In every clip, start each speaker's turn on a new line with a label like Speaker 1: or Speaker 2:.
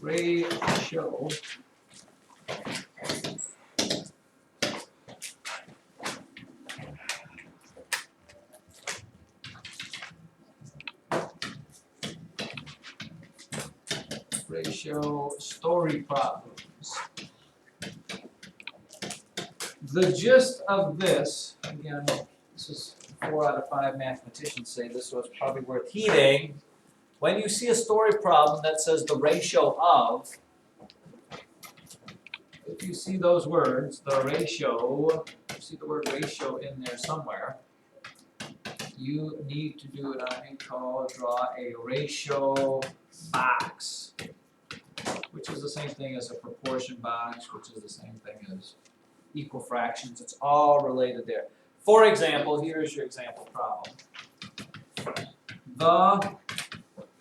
Speaker 1: ratio story problems. The gist of this, again, this is 4 out of 5 mathematicians say this was probably worth heeding. When you see a story problem that says the ratio of, if you see those words, the ratio, you see the word ratio in there somewhere, you need to do what I call draw a ratio box, which is the same thing as a proportion box, which is the same thing as equal fractions. It's all related there. For example, here's your example problem. The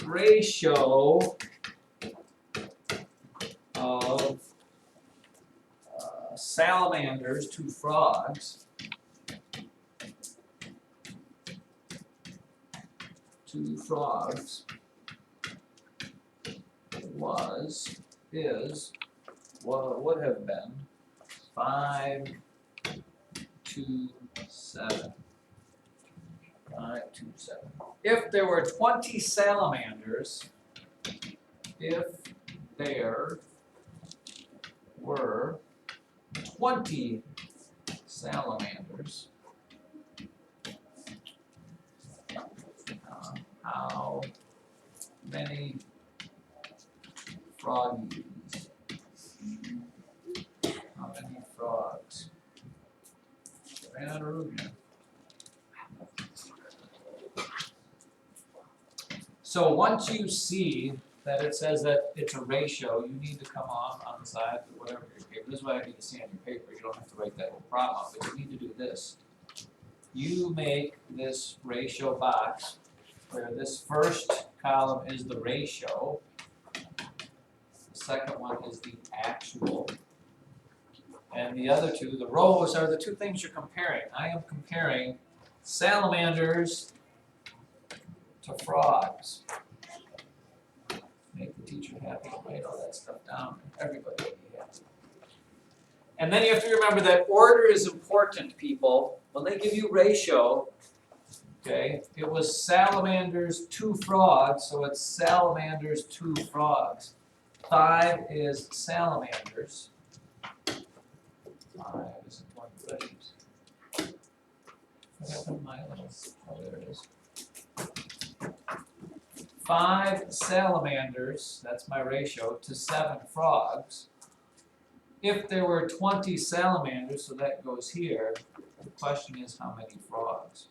Speaker 1: ratio of salamanders to frogs would have been 5 to 7. 5 to 7. If there were 20 salamanders, if there were 20 salamanders, how many froggies? How many frogs? Ran out of room here. So once you see that it says that it's a ratio, you need to come on the side of whatever your paper. This is what I need to see on your paper. You don't have to write that whole problem out, but you need to do this. You make this ratio box where this first column is the ratio, the second one is the actual, and the other two, the rows, are the two things you're comparing. I am comparing salamanders to frogs. Make the teacher happy, write all that stuff down, and everybody will be happy. And then you have to remember that order is important, people. When they give you ratio, okay, it was salamanders to frogs, so it's salamanders to frogs. 5 is salamanders. 5 is one of these. What happened to my little, oh, there it is. 5 salamanders, that's my ratio, to 7 frogs. If there were 20 salamanders, so that goes here, the question is how many frogs?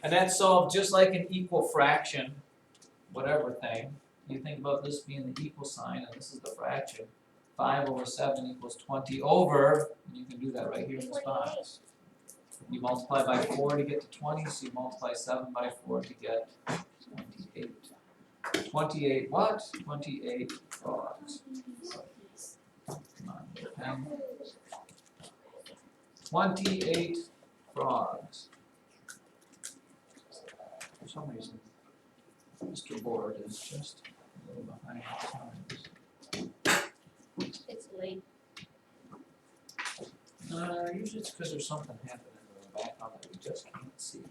Speaker 1: And that's solved just like an equal fraction, whatever thing. You think about this being the equal sign, and this is the fraction. 5 over 7 equals 20 over, and you can do that right here in this box. You multiply by 4 to get to 20, so you multiply 7 by 4 to get 28. 28 what? 28 frogs. Come on, pen. 28 frogs. For some reason, Mr. Board is just a little behind the times.
Speaker 2: It's late.
Speaker 1: Usually it's because there's something happening in the background that we just can't see.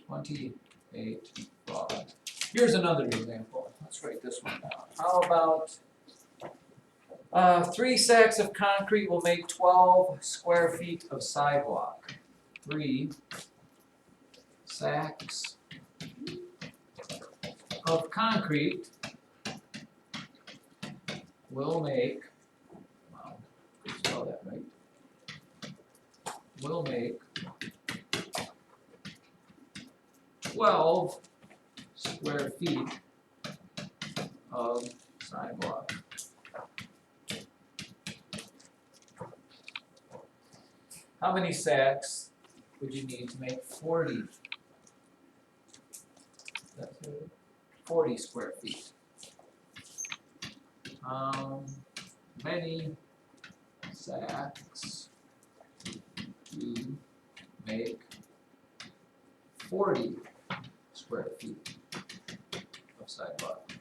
Speaker 1: 28 frogs. Here's another example. Let's write this one down. How about 3 sacks of concrete will make 12 square feet of sidewalk. 3 sacks of concrete will make, wow, spell that right, will make 12 square feet of sidewalk. How many sacks would you need to make 40? That's it. 40 square feet. Many sacks to make 40 square feet of sidewalk.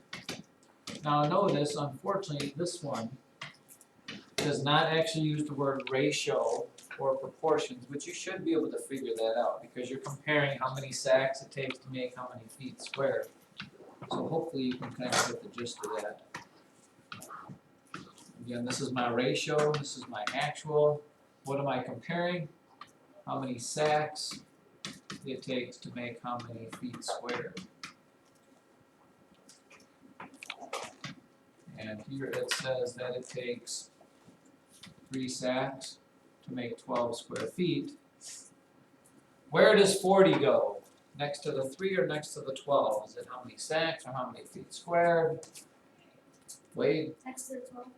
Speaker 1: Now notice, unfortunately, this one does not actually use the word ratio or proportions, but you should be able to figure that out because you're comparing how many sacks it takes to make how many feet squared. So hopefully you can kind of get the gist of that. Again, this is my ratio, this is my actual. What am I comparing? How many sacks it takes to make how many feet squared. And here it says that it takes 3 sacks to make 12 square feet. Where does 40 go? Next to the 3 or next to the 12? Is it how many sacks or how many feet squared? Wade?
Speaker 2: Next to the 12.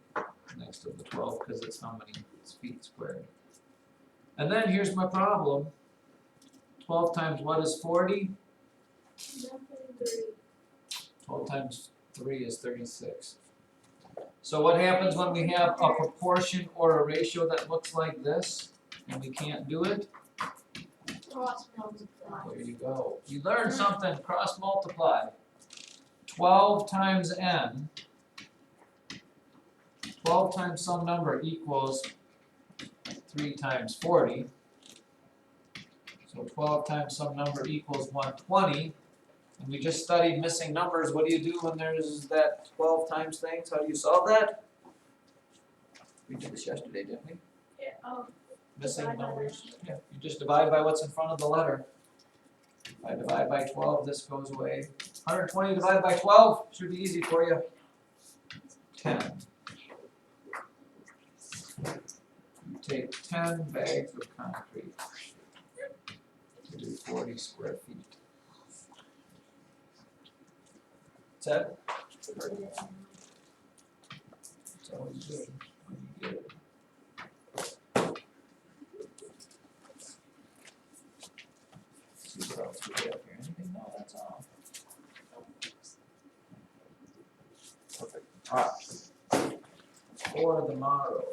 Speaker 1: Next to the 12 because it's how many feet squared. And then here's my problem. 12 times what is 40? 12 times 3 is 36. So what happens when we have a proportion or a ratio that looks like this and we can't do it?
Speaker 2: Cross multiply.
Speaker 1: There you go. You learned something, cross multiply. 12 times n, 12 times some number equals 3 times 40. So 12 times some number equals 120. And we just studied missing numbers. What do you do when there's that 12 times things? How do you solve that? We did this yesterday, didn't we?
Speaker 2: Yeah,
Speaker 1: Missing
Speaker 2: divide by
Speaker 1: numbers. Yeah, you just divide by what's in front of the letter. If I divide by 12, this goes away. 120 divided by 12 should be easy for you. 10. You take 10 bags of concrete to do 40 square feet. Is that? It's always good when you get it. See what else we have here. Anything? No, that's all. Perfect. Alright. For the model.